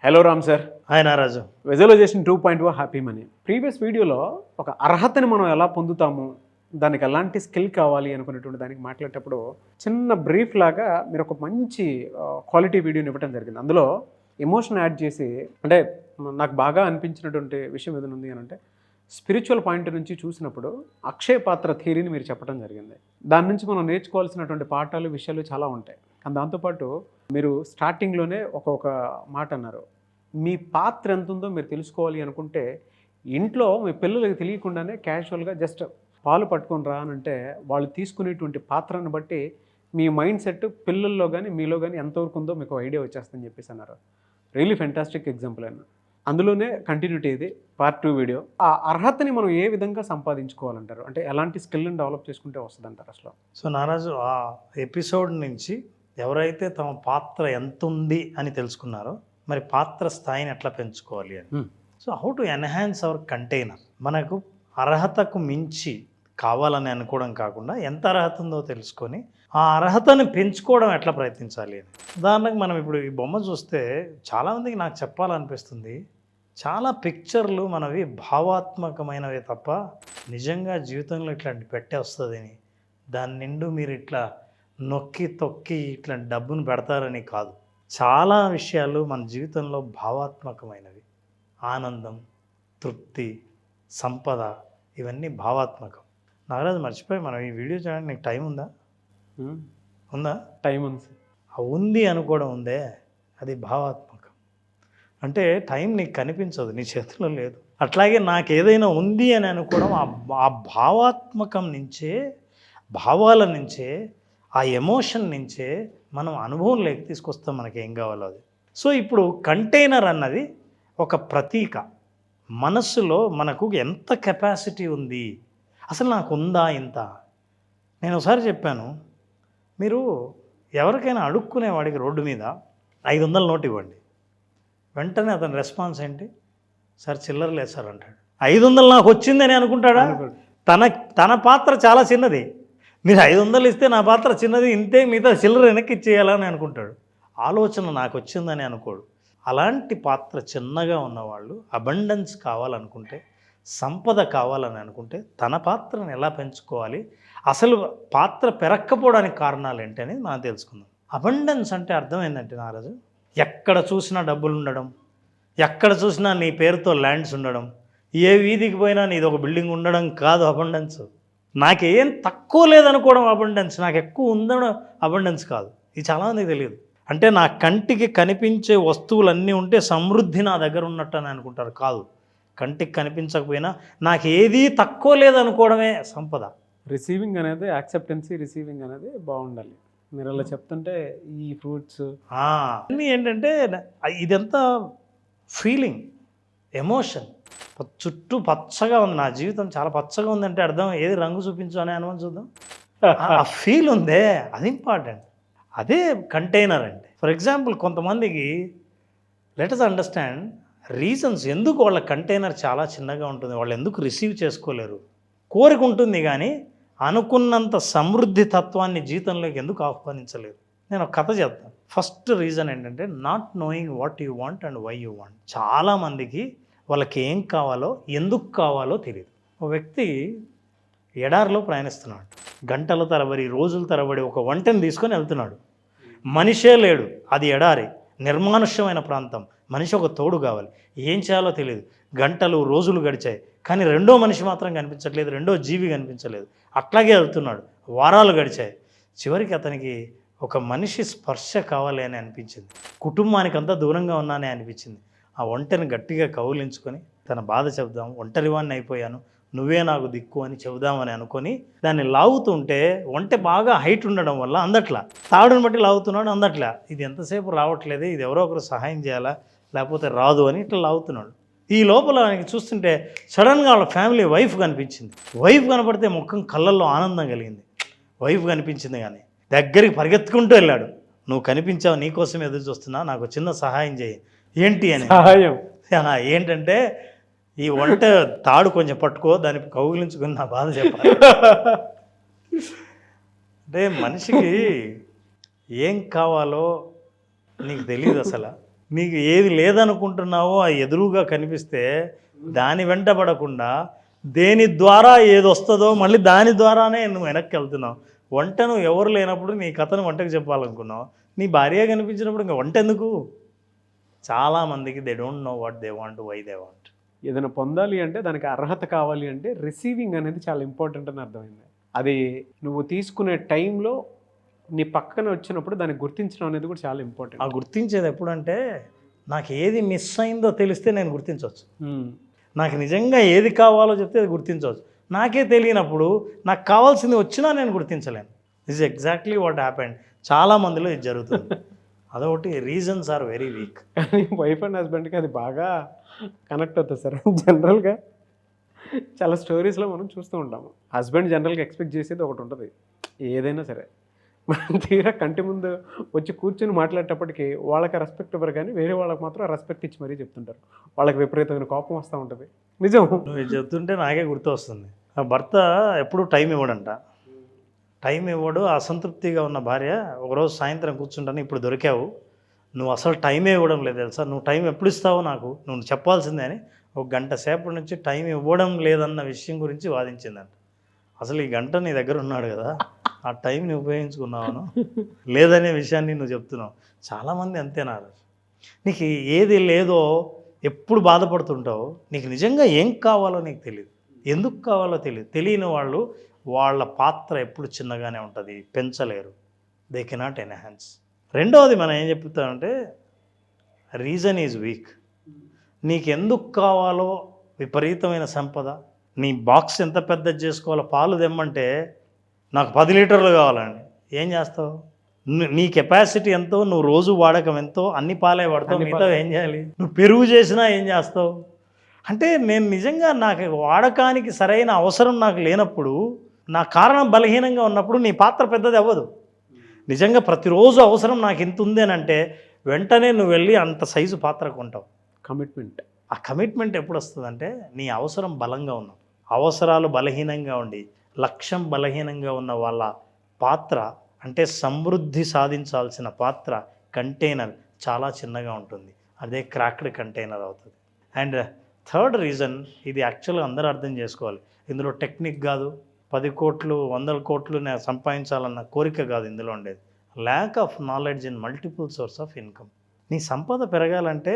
Hello Ram sir. Hi Naraju. Visualization 2.0 happy money. Previous వీడియోలో ఒక అర్హతని మనం ఎలా పొందుతాము, దానికి ఎలాంటి స్కిల్ కావాలి అనుకునేటువంటి దానికి మాట్లాడేటప్పుడు చిన్న బ్రీఫ్ లాగా మీరు ఒక మంచి క్వాలిటీ వీడియోని ఇవ్వడం జరిగింది. అందులో ఎమోషన్ యాడ్ చేసి, అంటే నాకు బాగా అనిపించినటువంటి విషయం ఏదైనా ఉంది అని అంటే స్పిరిచువల్ పాయింట్ నుంచి చూసినప్పుడు అక్షయ పాత్ర థియరీని మీరు చెప్పడం జరిగింది. దాని నుంచి మనం నేర్చుకోవాల్సినటువంటి పాఠాలు, విషయాలు చాలా ఉంటాయి. కానీ దాంతోపాటు మీరు స్టార్టింగ్లోనే ఒక మాట అన్నారు, మీ పాత్ర ఎంత ఉందో మీరు తెలుసుకోవాలి అనుకుంటే ఇంట్లో మీ పిల్లలకి తెలియకుండానే క్యాజువల్గా జస్ట్ పాలు పట్టుకొని రా అని అంటే వాళ్ళు తీసుకునేటువంటి పాత్రను బట్టి మీ మైండ్ సెట్ పిల్లల్లో కానీ మీలో కానీ ఎంతవరకు ఉందో మీకు ఐడియా వచ్చేస్తుందని చెప్పేసి అన్నారు. రియలీ ఫెంటాస్టిక్ ఎగ్జాంపుల్ అయినా. అందులోనే కంటిన్యూటీ ఇది పార్ట్ 2 వీడియో. ఆ అర్హతని మనం ఏ విధంగా సంపాదించుకోవాలంటారు, అంటే ఎలాంటి స్కిల్ని డెవలప్ చేసుకుంటే వస్తుంది అంటారు అసలు? సో నారాజు, ఆ ఎపిసోడ్ నుంచి ఎవరైతే తమ పాత్ర ఎంత ఉంది అని తెలుసుకున్నారో, మరి పాత్ర స్థాయిని ఎట్లా పెంచుకోవాలి అని. So how to enhance hour container. మనకు అర్హతకు మించి కావాలని అనుకోవడం కాకుండా ఎంత అర్హత ఉందో తెలుసుకొని ఆ అర్హతను పెంచుకోవడం ఎట్లా ప్రయత్నించాలి అని. ఉదాహరణకు మనం ఇప్పుడు ఈ బొమ్మ చూస్తే చాలామందికి నాకు చెప్పాలనిపిస్తుంది, చాలా పిక్చర్లు మనవి భావాత్మకమైనవే తప్ప నిజంగా జీవితంలో ఇట్లాంటి పెట్టే వస్తుందని, దాని నిండు మీరు ఇట్లా నొక్కి తొక్కి ఇట్లా డబ్బును పెడతారని కాదు. చాలా విషయాలు మన జీవితంలో భావాత్మకమైనవి. ఆనందం, తృప్తి, సంపద, ఇవన్నీ భావాత్మకం. నాగరాజు మర్చిపోయి, మనం ఈ వీడియో చేయడానికి నీకు టైం ఉందా? ఉందా? టైం ఉంది. ఉంది అనుకోవడం ఉందే, అది భావాత్మకం. అంటే టైం నీకు కనిపించదు, నీ చేతిలో లేదు. అట్లాగే నాకు ఏదైనా ఉంది అని అనుకోవడం, ఆ భావాత్మకం నుంచే, భావాల నుంచే, ఆ ఎమోషన్ నుంచే మనం అనుభవం లేక తీసుకొస్తాం మనకి ఏం కావాలో అది. సో ఇప్పుడు కంటైనర్ అన్నది ఒక ప్రతీక. మనస్సులో మనకు ఎంత కెపాసిటీ ఉంది, అసలు నాకు ఉందా ఇంత. నేను ఒకసారి చెప్పాను, మీరు ఎవరికైనా అడుక్కునేవాడికి రోడ్డు మీద 500 నోటు ఇవ్వండి, వెంటనే అతని రెస్పాన్స్ ఏంటి? సార్ చిల్లర లేదు సార్ అంటాడు. 500 నాకు వచ్చిందని అనుకుంటాడా? తన పాత్ర చాలా చిన్నది. మీరు 500 ఇస్తే నా పాత్ర చిన్నది, ఇంతే, మిగతా చిల్లర వెనక్కి ఇచ్చేయాలని అనుకుంటాడు. ఆలోచన నాకు వచ్చిందని అనుకోడు. అలాంటి పాత్ర చిన్నగా ఉన్నవాళ్ళు అబండెన్స్ కావాలనుకుంటే, సంపద కావాలని అనుకుంటే తన పాత్రను ఎలా పెంచుకోవాలి, అసలు పాత్ర పెరక్కపోవడానికి కారణాలు ఏంటి అనేది మనం తెలుసుకుందాం. అబండెన్స్ అంటే అర్థం ఏంటంటే నారాజు, ఎక్కడ చూసినా డబ్బులు ఉండడం, ఎక్కడ చూసినా నీ పేరుతో ల్యాండ్స్ ఉండడం, ఏ వీధికి పోయినా నీది ఒక బిల్డింగ్ ఉండడం కాదు అబండెన్స్. నాకేం తక్కువ లేదనుకోవడం అబండెన్స్, నాకు ఎక్కువ ఉందడం అబండెన్స్ కాదు. ఇది చాలామందికి తెలియదు. అంటే నా కంటికి కనిపించే వస్తువులన్నీ ఉంటే సమృద్ధి నా దగ్గర ఉన్నట్టు అని అనుకుంటారు. కాదు, కంటికి కనిపించకపోయినా నాకు ఏదీ తక్కువ లేదనుకోవడమే సంపద. రిసీవింగ్ అనేది, యాక్సెప్టెన్సీ రిసీవింగ్ అనేది బాగుండాలి. మీరు అలా చెప్తుంటే ఈ ఫ్రూట్స్ అన్నీ ఏంటంటే ఇదంతా ఫీలింగ్, ఎమోషన్. చుట్టూ పచ్చగా ఉంది, నా జీవితం చాలా పచ్చగా ఉందంటే అర్థం ఏది, రంగు చూపించు అనే అనుభవం చూద్దాం. ఆ ఫీల్ ఉందే, అది ఇంపార్టెంట్. అదే కంటైనర్ అంటే. ఫర్ ఎగ్జాంపుల్, కొంతమందికి లెట్ us అండర్స్టాండ్ రీజన్స్ ఎందుకు వాళ్ళ కంటైనర్ చాలా చిన్నగా ఉంటుంది, వాళ్ళు ఎందుకు రిసీవ్ చేసుకోలేరు. కోరిక ఉంటుంది కానీ అనుకున్నంత సమృద్ధి తత్వాన్ని జీవితంలోకి ఎందుకు ఆహ్వానించలేరు. నేను ఒక కథ చెప్తాను. ఫస్ట్ రీజన్ ఏంటంటే not knowing what you want and why you want. చాలామందికి వాళ్ళకి ఏం కావాలో, ఎందుకు కావాలో తెలియదు. ఒక వ్యక్తి ఎడారిలో ప్రయాణిస్తున్నాడు. గంటల తరబడి, రోజుల తరబడి ఒక వంటని తీసుకొని వెళ్తున్నాడు. మనిషే లేడు, అది ఎడారి, నిర్మానుష్యమైన ప్రాంతం. మనిషి ఒక తోడు కావాలి. ఏం చేయాలో తెలియదు. గంటలు, రోజులు గడిచాయి, కానీ రెండో మనిషి మాత్రం కనిపించట్లేదు, రెండో జీవి కనిపించలేదు. అట్లాగే వెళ్తున్నాడు. వారాలు గడిచాయి. చివరికి అతనికి ఒక మనిషి స్పర్శ కావాలి అని అనిపించింది. కుటుంబానికి అంతా దూరంగా ఉన్నానే అనిపించింది. ఆ ఒంటరిని గట్టిగా కౌలించుకొని తన బాధ చెబుదాం, ఒంటరివాణ్ణి అయిపోయాను, నువ్వే నాకు దిక్కు అని చెబుదామని అనుకొని దాన్ని లాగుతుంటే, ఒంటె బాగా హైట్ ఉండడం వల్ల అందట్లా, తాడుని బట్టి లాగుతున్నాడు, అందట్లా. ఇది ఎంతసేపు రావట్లేదు, ఇది ఎవరో ఒకరు సహాయం చేయాలా, లేకపోతే రాదు అని ఇట్లా లాగుతున్నాడు. ఈ లోపల ఆయనకి చూస్తుంటే సడన్గా వాళ్ళ ఫ్యామిలీ వైఫ్ కనిపించింది. వైఫ్ కనపడితే ముఖం కళ్ళల్లో ఆనందం కలిగింది. వైఫ్ కనిపించింది కానీ దగ్గరికి పరిగెత్తుకుంటూ వెళ్ళాడు. నువ్వు కనిపించావు, నీకోసం ఎదురు చూస్తున్నా, నాకు చిన్న సహాయం చేయి. ఏంటి అని. సహాయం ఏంటంటే, ఈ వంట తాడు కొంచెం పట్టుకో, దాన్ని కౌగిలించుకుని నా బాధ చెప్పాలి. అంటే మనిషికి ఏం కావాలో నీకు తెలియదు అసలు. నీకు ఏది లేదనుకుంటున్నావో ఆ ఎదురుగా కనిపిస్తే దాని వెంట పడకుండా దేని ద్వారా ఏది వస్తుందో మళ్ళీ దాని ద్వారానే నువ్వు వెనక్కి వెళ్తున్నావు. వంట నువ్వు ఎవరు లేనప్పుడు నీ కథను వంటకు చెప్పాలనుకున్నావు, నీ భార్య కనిపించినప్పుడు ఇంకా వంట ఎందుకు? చాలామందికి they don't know what they want, why they want. ఏదైనా పొందాలి అంటే దానికి అర్హత కావాలి అంటే రిసీవింగ్ అనేది చాలా ఇంపార్టెంట్ అని అర్థమైంది. అది నువ్వు తీసుకునే టైంలో నీ పక్కన వచ్చినప్పుడు దాన్ని గుర్తించడం అనేది కూడా చాలా ఇంపార్టెంట్. ఆ గుర్తించేది ఎప్పుడంటే నాకు ఏది మిస్ అయిందో తెలిస్తే నేను గుర్తించవచ్చు. నాకు నిజంగా ఏది కావాలో చెప్తే అది గుర్తించవచ్చు. నాకే తెలియనప్పుడు నాకు కావాల్సింది వచ్చినా నేను గుర్తించలేను. This exactly what happened. చాలా మందిలో ఇది జరుగుతుంది. అదొకటి, రీజన్స్ ఆర్ వెరీ వీక్. కానీ వైఫ్ అండ్ హస్బెండ్కి అది బాగా కనెక్ట్ అవుతుంది సార్. జనరల్గా చాలా స్టోరీస్లో మనం చూస్తూ ఉంటాము. హస్బెండ్ జనరల్గా ఎక్స్పెక్ట్ చేసేది ఒకటి ఉంటుంది ఏదైనా సరే, మనం తీరా కంటి ముందు వచ్చి కూర్చొని మాట్లాడేటప్పటికి వాళ్ళకి రెస్పెక్ట్ ఇవ్వరు, కానీ వేరే వాళ్ళకి మాత్రం రెస్పెక్ట్ ఇచ్చి మరీ చెప్తుంటారు. వాళ్ళకి విపరీతమైన కోపం వస్తూ ఉంటుంది. నిజం, నువ్వు చెప్తుంటే నాకే గుర్తు వస్తుంది. ఆ భర్త ఎప్పుడు టైం ఇవ్వడంట. టైం ఇవ్వడు. అసంతృప్తిగా ఉన్న భార్య ఒకరోజు సాయంత్రం కూర్చుంటాను, ఇప్పుడు దొరికావు, నువ్వు అసలు టైమే ఇవ్వడం లేదు తెలుసా, నువ్వు టైం ఎప్పుడు ఇస్తావో నాకు నువ్వు చెప్పాల్సిందే అని ఒక గంట సేపటి నుంచి టైం ఇవ్వడం లేదన్న విషయం గురించి వాదించిందంట. అసలు ఈ గంట నీ దగ్గర ఉన్నాడు కదా, ఆ టైంని ఉపయోగించుకున్నావును లేదనే విషయాన్ని నువ్వు చెప్తున్నావు. చాలామంది అంతేనా, నీకు ఏది లేదో ఎప్పుడు బాధపడుతుంటావు. నీకు నిజంగా ఏం కావాలో నీకు తెలియదు, ఎందుకు కావాలో తెలియదు. తెలియని వాళ్ళు వాళ్ళ పాత్ర ఎప్పుడు చిన్నగానే ఉంటుంది, పెంచలేరు. They cannot enhance. రెండవది మనం ఏం చెప్తామంటే రీజన్ ఈజ్ వీక్. నీకు ఎందుకు కావాలో విపరీతమైన సంపద, నీ బాక్స్ ఎంత పెద్దది చేసుకోవాలో, పాలు తెమ్మంటే నాకు 10 లీటర్లు కావాలండి, ఏం చేస్తావు? నీ కెపాసిటీ ఎంతో, నువ్వు రోజు వాడకం ఎంతో, అన్ని పాలే వాడతావు, మిగతా ఏం చేయాలి? నువ్వు పెరుగు చేసినా ఏం చేస్తావు? అంటే నేను నిజంగా నాకు వాడకానికి సరైన అవసరం నాకు లేనప్పుడు, నా కారణం బలహీనంగా ఉన్నప్పుడు నీ పాత్ర పెద్దది అవ్వదు. నిజంగా ప్రతిరోజు అవసరం నాకు ఎంత ఉంది అని అంటే వెంటనే నువ్వు వెళ్ళి అంత సైజు పాత్ర కొంటావు. కమిట్మెంట్. ఆ కమిట్మెంట్ ఎప్పుడు వస్తుందంటే నీ అవసరం బలంగా ఉన్నావు. అవసరాలు బలహీనంగా ఉండి లక్ష్యం బలహీనంగా ఉన్న వాళ్ళ పాత్ర, అంటే సమృద్ధి సాధించాల్సిన పాత్ర, కంటైనర్ చాలా చిన్నగా ఉంటుంది. అదే క్రాక్డ్ కంటైనర్ అవుతుంది. అండ్ థర్డ్ రీజన్, ఇది యాక్చువల్గా అందరూ అర్థం చేసుకోవాలి. ఇందులో టెక్నిక్ కాదు, 10 కోట్లు 100 కోట్లు నేను సంపాదించాలన్న కోరిక కాదు ఇందులో ఉండేది. Lack of knowledge in multiple source of income. నీ సంపద పెరగాలంటే,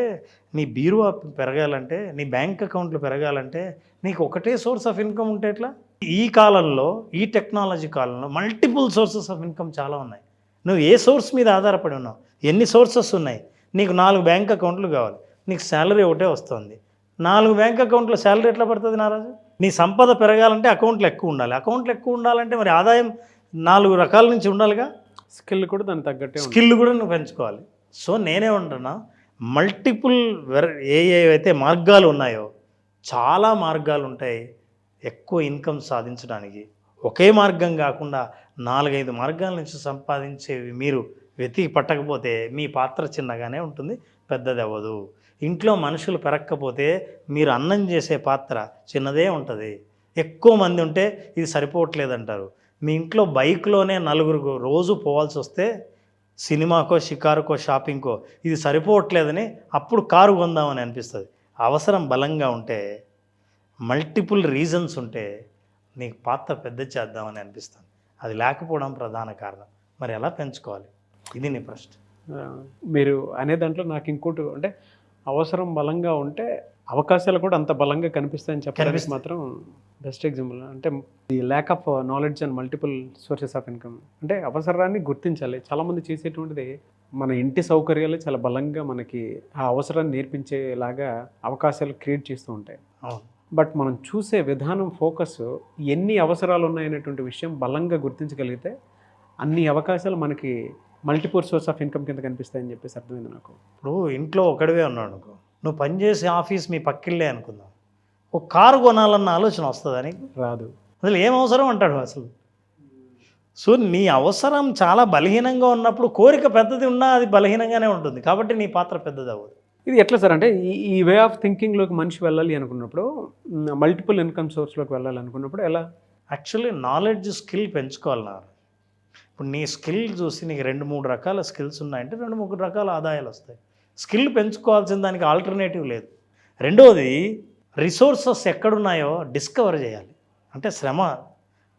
నీ బీరువా పెరగాలంటే, నీ బ్యాంక్ అకౌంట్లు పెరగాలంటే నీకు ఒకటే సోర్స్ ఆఫ్ ఇన్కమ్ ఉంటే ఎట్లా? ఈ కాలంలో, ఈ టెక్నాలజీ కాలంలో మల్టిపుల్ సోర్సెస్ ఆఫ్ ఇన్కమ్ చాలా ఉన్నాయి. నువ్వు ఏ సోర్స్ మీద ఆధారపడి ఉన్నావు? ఎన్ని సోర్సెస్ ఉన్నాయి? నీకు 4 బ్యాంక్ అకౌంట్లు కావాలి, నీకు శాలరీ ఒకటే వస్తుంది. 4 బ్యాంక్ అకౌంట్లో శాలరీ ఎట్లా పడుతుంది నారాజు? నీ సంపద పెరగాలంటే అకౌంట్లు ఎక్కువ ఉండాలి. అకౌంట్లు ఎక్కువ ఉండాలంటే మరి ఆదాయం 4 రకాల నుంచి ఉండాలిగా. స్కిల్ కూడా దానికి తగ్గట్టే, స్కిల్ కూడా నువ్వు పెంచుకోవాలి. సో నేనేమంటున్నా, మల్టిపుల్ ఏవైతే మార్గాలు ఉన్నాయో, చాలా మార్గాలు ఉంటాయి ఎక్కువ ఇన్కమ్ సాధించడానికి. ఒకే మార్గం కాకుండా 4-5 మార్గాల నుంచి సంపాదించేవి మీరు వెతికి పట్టకపోతే మీ పాత్ర చిన్నగానే ఉంటుంది, పెద్దది అవ్వదు. ఇంట్లో మనుషులు పెరగకపోతే మీరు అన్నం చేసే పాత్ర చిన్నదే ఉంటుంది. ఎక్కువ మంది ఉంటే ఇది సరిపోవట్లేదంటారు. మీ ఇంట్లో బైక్లోనే 4 రోజు పోవాల్సి వస్తే, సినిమాకో, షికారుకో, షాపింగ్కో ఇది సరిపోవట్లేదని అప్పుడు కారు కొందామని అనిపిస్తుంది. అవసరం బలంగా ఉంటే, మల్టిపుల్ రీజన్స్ ఉంటే నీకు పాత్ర పెద్ద చేద్దామని అనిపిస్తుంది. అది లేకపోవడం ప్రధాన కారణం. మరి ఎలా పెంచుకోవాలి? ఇది నీ ప్రశ్న. మీరు అనే దాంట్లో నాకు ఇంకోటి అంటే, అవసరం బలంగా ఉంటే అవకాశాలు కూడా అంత బలంగా కనిపిస్తాయని చెప్పడానికి మాత్రం బెస్ట్ ఎగ్జాంపుల్. అంటే ఈ lack of knowledge and multiple sources of income, అంటే అవసరాన్ని గుర్తించాలి. చాలామంది చేసేటువంటిది మన ఇంటి సౌకర్యాలు చాలా బలంగా మనకి ఆ అవసరాన్ని నేర్పించేలాగా అవకాశాలు క్రియేట్ చేస్తూ ఉంటాయి. బట్ మనం చూసే విధానం, ఫోకస్ ఎన్ని అవసరాలు ఉన్నాయనేటువంటి విషయం బలంగా గుర్తించగలిగితే అన్ని అవకాశాలు మనకి మల్టిపుల్ సోర్స్ ఆఫ్ ఇన్కమ్ కింద కనిపిస్తాయని చెప్పేసి అర్థమైంది నాకు. ఇప్పుడు ఇంట్లో ఒకడివే ఉన్నాడు అనుకో, నువ్వు పనిచేసే ఆఫీస్ మీ పక్కిళ్ళే అనుకుందాం, ఒక కారు కొనాలన్న ఆలోచన వస్తుందా నీకు? రాదు. అసలు ఏం అవసరం అంటాడు అసలు. సో నీ అవసరం చాలా బలహీనంగా ఉన్నప్పుడు కోరిక పెద్దది ఉన్నా అది బలహీనంగానే ఉంటుంది, కాబట్టి నీ పాత్ర పెద్దది అవ్వదు. ఇది ఎట్లా సార్ అంటే ఈ వే ఆఫ్ థింకింగ్లోకి మనిషి వెళ్ళాలి అనుకున్నప్పుడు, మల్టిపుల్ ఇన్కమ్ సోర్స్లోకి వెళ్ళాలి అనుకున్నప్పుడు ఎలా? యాక్చువల్లీ నాలెడ్జ్, స్కిల్ పెంచుకోవాలి. ఇప్పుడు నీ స్కిల్ చూసి నీకు 2-3 రకాల స్కిల్స్ ఉన్నాయంటే 2-3 రకాల ఆదాయాలు వస్తాయి. స్కిల్ పెంచుకోవాల్సిన దానికి ఆల్టర్నేటివ్ లేదు. రెండవది, రిసోర్సెస్ ఎక్కడున్నాయో డిస్కవర్ చేయాలి. అంటే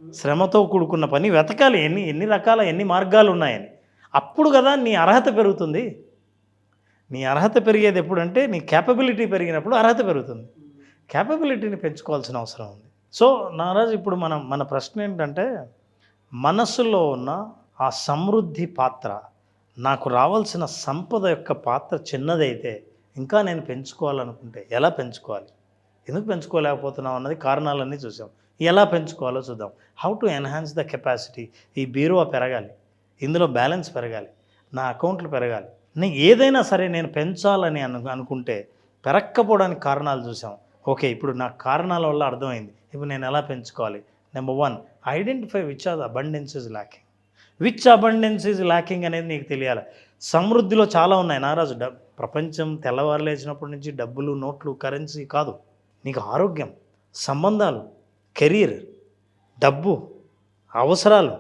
శ్రమతో కూడుకున్న పని వెతకాలి, ఎన్ని రకాల ఎన్ని మార్గాలు ఉన్నాయని. అప్పుడు కదా నీ అర్హత పెరుగుతుంది. నీ అర్హత పెరిగేది ఎప్పుడంటే నీ క్యాపబిలిటీ పెరిగినప్పుడు అర్హత పెరుగుతుంది. క్యాపబిలిటీని పెంచుకోవాల్సిన అవసరం ఉంది. సో నారాజు, ఇప్పుడు మన ప్రశ్న ఏంటంటే, మనసులో ఉన్న ఆ సమృద్ధి పాత్ర, నాకు రావాల్సిన సంపద యొక్క పాత్ర చిన్నదైతే ఇంకా నేను పెంచుకోవాలనుకుంటే ఎలా పెంచుకోవాలి, ఎందుకు పెంచుకోలేకపోతున్నాం అన్నది కారణాలన్నీ చూసాం. ఎలా పెంచుకోవాలో చూద్దాం. How to enhance the capacity. ఈ బీరువా పెరగాలి, ఇందులో బ్యాలెన్స్ పెరగాలి, నా అకౌంట్లు పెరగాలి. ఏదైనా సరే నేను పెంచాలని అనుకుంటే పెరక్కపోవడానికి కారణాలు చూసాం. ఓకే, ఇప్పుడు నాకు కారణాల వల్ల అర్థమైంది. ఇప్పుడు నేను ఎలా పెంచుకోవాలి? Number 1, identify which are the abundance is lacking. Which abundance is lacking అనేది నీకు తెలియాలి. సమృద్ధిలో చాలా ఉన్నాయి నారాజు. ప్రపంచం తెల్లవారు లేచినప్పటి నుంచి డబ్బులు, నోట్లు, కరెన్సీ కాదు. నీకు ఆరోగ్యం, సంబంధాలు, కెరీర్, డబ్బు, అవసరాలు,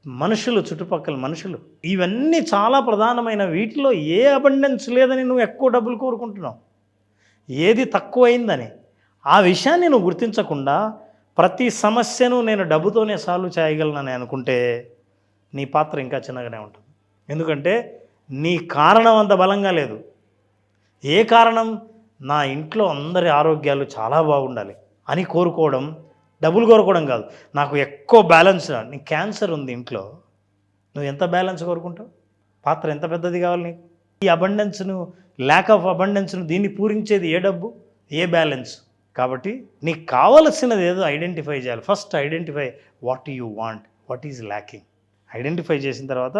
మనుషులు, చుట్టుపక్కల మనుషులు, ఇవన్నీ చాలా ప్రధానమైన. వీటిలో ఏ అబండెన్స్ లేదని నువ్వు ఎక్కువ డబ్బులు కోరుకుంటున్నావు, ఏది తక్కువైందని. ఆ విషయాన్ని నువ్వు గుర్తించకుండా ప్రతి సమస్యను నేను డబ్బుతోనే సాల్వ్ చేయగలనని అనుకుంటే నీ పాత్ర ఇంకా చిన్నగానే ఉంటుంది. ఎందుకంటే నీ కారణం అంత బలంగా లేదు. ఏ కారణం? నా ఇంట్లో అందరి ఆరోగ్యాలు చాలా బాగుండాలి అని కోరుకోవడం, డబ్బులు కోరుకోవడం కాదు. నాకు ఎక్కువ బ్యాలెన్స్, నీ క్యాన్సర్ ఉంది ఇంట్లో, నువ్వు ఎంత బ్యాలెన్స్ కోరుకుంటావు? పాత్ర ఎంత పెద్దది కావాలి నీకు? ఈ అబండెన్స్ను, ల్యాక్ ఆఫ్ అబండెన్స్ను దీన్ని పూరించేది ఏ డబ్బు, ఏ బ్యాలెన్స్? కాబట్టి నీకు కావలసినది ఏదో ఐడెంటిఫై చేయాలి. First identify what you want, what is lacking. Identify చేసిన తర్వాత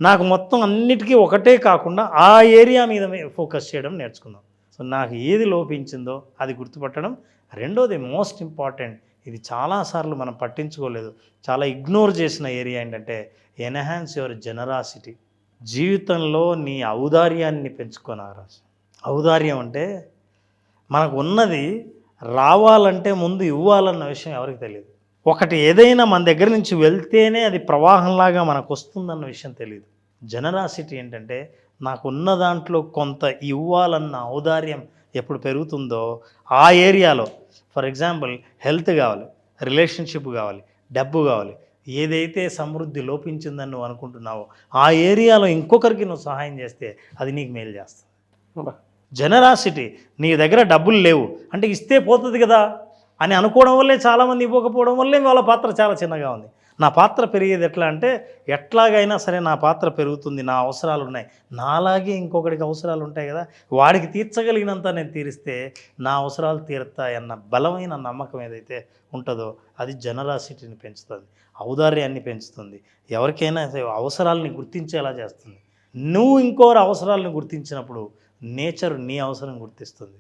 నాకు మొత్తం అన్నిటికీ ఒకటే కాకుండా ఆ ఏరియా మీద ఫోకస్ చేయడం నేర్చుకుందాం. సో నాకు ఏది లోపించిందో అది గుర్తుపట్టడం. రెండోది మోస్ట్ ఇంపార్టెంట్, ఇది చాలాసార్లు మనం పట్టించుకోలేదు, చాలా ఇగ్నోర్ చేసిన ఏరియా ఏంటంటే ఎన్హాన్స్ యువర్ జనరాసిటీ. జీవితంలో నీ ఔదార్యాన్ని పెంచుకోనారా. ఔదార్యం అంటే మనకు ఉన్నది రావాలంటే ముందు ఇవ్వాలన్న విషయం ఎవరికి తెలియదు. ఒకటి ఏదైనా మన దగ్గర నుంచి వెళ్తేనే అది ప్రవాహంలాగా మనకు వస్తుందన్న విషయం తెలియదు. జనరాసిటీ ఏంటంటే నాకున్న దాంట్లో కొంత ఇవ్వాలన్న ఔదార్యం ఎప్పుడు పెరుగుతుందో ఆ ఏరియాలో, ఫర్ ఎగ్జాంపుల్ హెల్త్ కావాలి, రిలేషన్షిప్ కావాలి, డబ్బు కావాలి, ఏదైతే సమృద్ధి లోపించిందని నువ్వు అనుకుంటున్నావో ఆ ఏరియాలో ఇంకొకరికి నువ్వు సహాయం చేస్తే అది నీకు మేలు చేస్తుంది. జనరాసిటీ, నీ దగ్గర డబ్బులు లేవు అంటే ఇస్తే పోతుంది కదా అని అనుకోవడం వల్లే చాలామంది ఇవ్వకపోవడం వల్లే వాళ్ళ పాత్ర చాలా చిన్నగా ఉంది. నా పాత్ర పెరిగేది ఎట్లా అంటే, ఎట్లాగైనా సరే నా పాత్ర పెరుగుతుంది, నా అవసరాలు ఉన్నాయి, నాలాగే ఇంకొకరికి అవసరాలు ఉంటాయి కదా, వాడికి తీర్చగలిగినంత నేను తీరిస్తే నా అవసరాలు తీరుతాయన్న బలమైన నమ్మకం ఏదైతే ఉంటుందో అది జనరాసిటీని పెంచుతుంది, ఔదార్యాన్ని పెంచుతుంది, ఎవరికైనా అవసరాలని గుర్తించేలా చేస్తుంది. నువ్వు ఇంకోరి అవసరాలను గుర్తించినప్పుడు నేచర్ నీ అవసరం గుర్తిస్తుంది.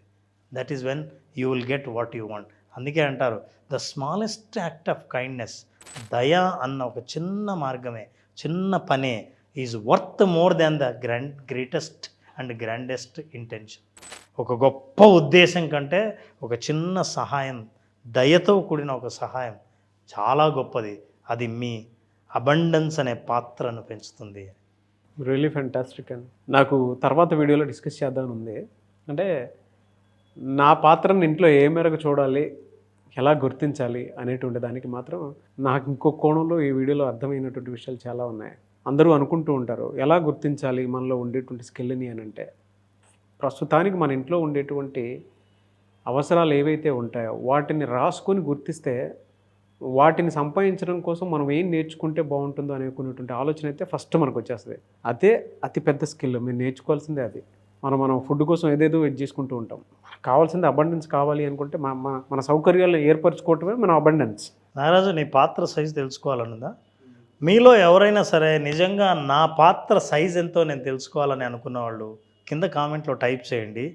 That is when you will get what you want. అందుకే అంటారు the smallest act of kindness, దయా అన్న ఒక చిన్న మార్గమే, చిన్న పనే is worth more than the greatest and grandest intention. ఒక గొప్ప ఉద్దేశం కంటే ఒక చిన్న సహాయం, దయతో కూడిన ఒక సహాయం చాలా గొప్పది. అది మీ అబండెన్స్ అనే పాత్రను పెంచుతుంది. రియలీ ఫ్యాంటాస్టిక్ అండి. నాకు తర్వాత వీడియోలో డిస్కస్ చేద్దామని ఉంది. అంటే నా పాత్రను ఇంట్లో ఏ మేరకు చూడాలి, ఎలా గుర్తించాలి అనేటువంటి దానికి మాత్రం నాకు ఇంకో కోణంలో ఈ వీడియోలో అర్థమైనటువంటి విషయాలు చాలా ఉన్నాయి. అందరూ అనుకుంటూ ఉంటారు ఎలా గుర్తించాలి మనలో ఉండేటువంటి స్కిల్ని అని. అంటే ప్రస్తుతానికి మన ఇంట్లో ఉండేటువంటి అవసరాలు ఏవైతే ఉంటాయో వాటిని రాసుకొని గుర్తిస్తే వాటిని సంపాదించడం కోసం మనం ఏం నేర్చుకుంటే బాగుంటుందో అనుకునేటువంటి ఆలోచన అయితే ఫస్ట్ మనకు వచ్చేస్తుంది. అదే అతి పెద్ద స్కిల్. మీరు నేర్చుకోవాల్సిందే అది. మనం ఫుడ్ కోసం ఏదేదో వెయిట్ చేసుకుంటూ ఉంటాం. కావాల్సింది అబండెన్స్ కావాలి అనుకుంటే మన సౌకర్యాలు ఏర్పరచుకోవటమే మన అబండెన్స్. నాగరాజు, నీ పాత్ర సైజు తెలుసుకోవాలన్నదా? మీలో ఎవరైనా సరే నిజంగా నా పాత్ర సైజ్ ఎంతో నేను తెలుసుకోవాలని అనుకున్న వాళ్ళు కింద కామెంట్లో టైప్ చేయండి,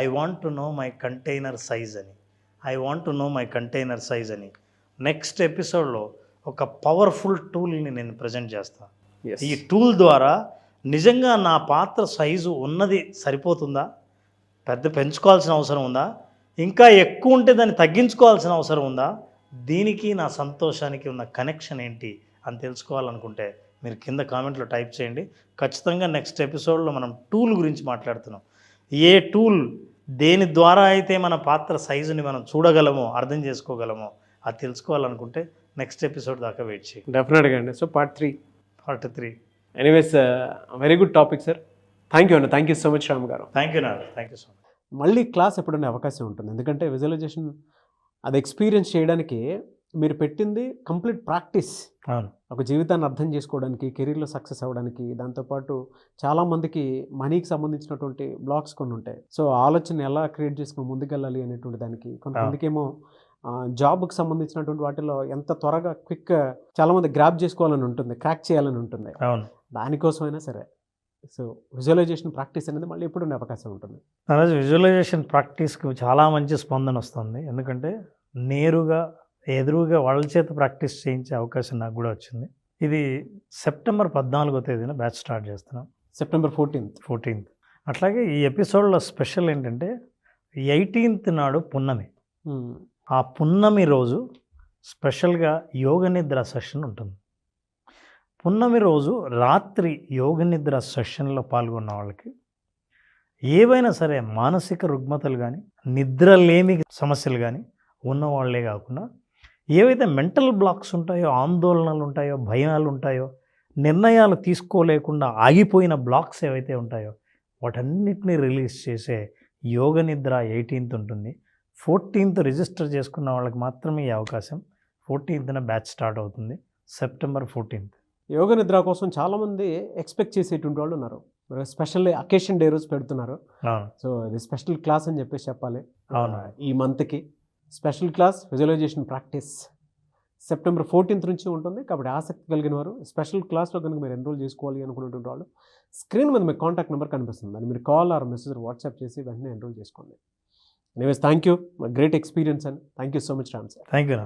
I want to know my container size అని. I want to know my container size అని. నెక్స్ట్ ఎపిసోడ్లో ఒక పవర్ఫుల్ టూల్ని నేను ప్రజెంట్ చేస్తాను. ఈ టూల్ ద్వారా నిజంగా నా పాత్ర సైజు ఉన్నది సరిపోతుందా, పెంచుకోవాల్సిన అవసరం ఉందా, ఇంకా ఎక్కువ ఉంటే దాన్ని తగ్గించుకోవాల్సిన అవసరం ఉందా, దీనికి నా సంతోషానికి ఉన్న కనెక్షన్ ఏంటి అని తెలుసుకోవాలనుకుంటే మీరు కింద కామెంట్లో టైప్ చేయండి. ఖచ్చితంగా నెక్స్ట్ ఎపిసోడ్లో మనం టూల్ గురించి మాట్లాడుతున్నాం. ఏ టూల్ దేని ద్వారా అయితే మన పాత్ర సైజుని మనం చూడగలమో, అర్థం చేసుకోగలమో అది తెలుసుకోవాలనుకుంటే నెక్స్ట్ ఎపిసోడ్ దాకా వెయిట్ చేయండి. డెఫినెట్గా అండి. So part 3. Part 3. Anyways very good topic sir. Thank you అండి. Thank you so much Ram గారు. థ్యాంక్ యూ నాన్న. Thank you so much. మళ్ళీ క్లాస్ ఎప్పుడనే అవకాశం ఉంటుంది, ఎందుకంటే విజువలైజేషన్ అది ఎక్స్పీరియన్స్ చేయడానికి మీరు పెట్టింది కంప్లీట్ ప్రాక్టీస్. అవును. ఒక జీవితాన్ని అర్థం చేసుకోవడానికి, కెరీర్లో సక్సెస్ అవ్వడానికి, దాంతోపాటు చాలామందికి మనీకి సంబంధించినటువంటి బ్లాక్స్ కొన్ని ఉంటాయి. సో ఆలోచన ఎలా క్రియేట్ చేసుకుని ముందుకెళ్ళాలి అనేటువంటి దానికి, కొంతమందికేమో జాబ్కి సంబంధించినటువంటి వాటిలో ఎంత త్వరగా క్విక్ చాలామంది గ్రాప్ చేసుకోవాలని ఉంటుంది, క్రాక్ చేయాలని ఉంటుంది. అవును. దానికోసమైనా సరే సో విజువలైజేషన్ ప్రాక్టీస్ అనేది మళ్ళీ ఎప్పుడు ఉండే అవకాశం ఉంటుంది. ఈరోజు విజువలైజేషన్ ప్రాక్టీస్కి చాలా మంచి స్పందన వస్తుంది. ఎందుకంటే నేరుగా ఎదురుగా వాళ్ళ చేత ప్రాక్టీస్ చేయించే అవకాశం నాకు కూడా వచ్చింది. ఇది సెప్టెంబర్ 14వ తేదీన బ్యాచ్ స్టార్ట్ చేస్తున్నాం. September 14th. అట్లాగే ఈ ఎపిసోడ్లో స్పెషల్ ఏంటంటే 18th నాడు పున్నమి. ఆ పున్నమి రోజు స్పెషల్గా యోగ నిద్ర సెషన్ ఉంటుంది. పున్నమి రోజు రాత్రి యోగ నిద్ర సెషన్లో పాల్గొన్న వాళ్ళకి ఏవైనా సరే మానసిక రుగ్మతలు కానీ, నిద్రలేమి సమస్యలు కానీ ఉన్నవాళ్లే కాకుండా ఏవైతే మెంటల్ బ్లాక్స్ ఉంటాయో, ఆందోళనలు ఉంటాయో, భయాలు ఉంటాయో, నిర్ణయాలు తీసుకోలేకుండా ఆగిపోయిన బ్లాక్స్ ఏవైతే ఉంటాయో వాటన్నిటిని రిలీజ్ చేసే యోగ నిద్ర 18th ఉంటుంది. 14th రిజిస్టర్ చేసుకున్న వాళ్ళకి మాత్రమే ఈ అవకాశం. 14th బ్యాచ్ స్టార్ట్ అవుతుంది. September 14th. యోగ నిద్ర కోసం చాలామంది ఎక్స్పెక్ట్ చేసేటువంటి వాళ్ళు ఉన్నారు. స్పెషల్ అకేషన్ డే రోజు పెడుతున్నారు. సో ఇది స్పెషల్ క్లాస్ అని చెప్పేసి చెప్పాలి. ఈ మంత్కి special class visualization practice September 14th నుంచి ఉంటుంది. కాబట్టి ఆసక్తి కలిగిన వారు స్పెషల్ క్లాస్లో కనుక మీరు ఎన్రోల్ చేసుకోవాలి అనుకునేటువంటి వాళ్ళు స్క్రీన్ మీద మీకు కాంటాక్ట్ నెంబర్ కనిపిస్తుంది, దాన్ని మీరు కాల్ ఆర్ మెసేజ్ వాట్సాప్ చేసి వెంటనే ఎన్రోల్ చేసుకోండి. Anyways thank you, great experience and thank you so much Ram sir. Thank you.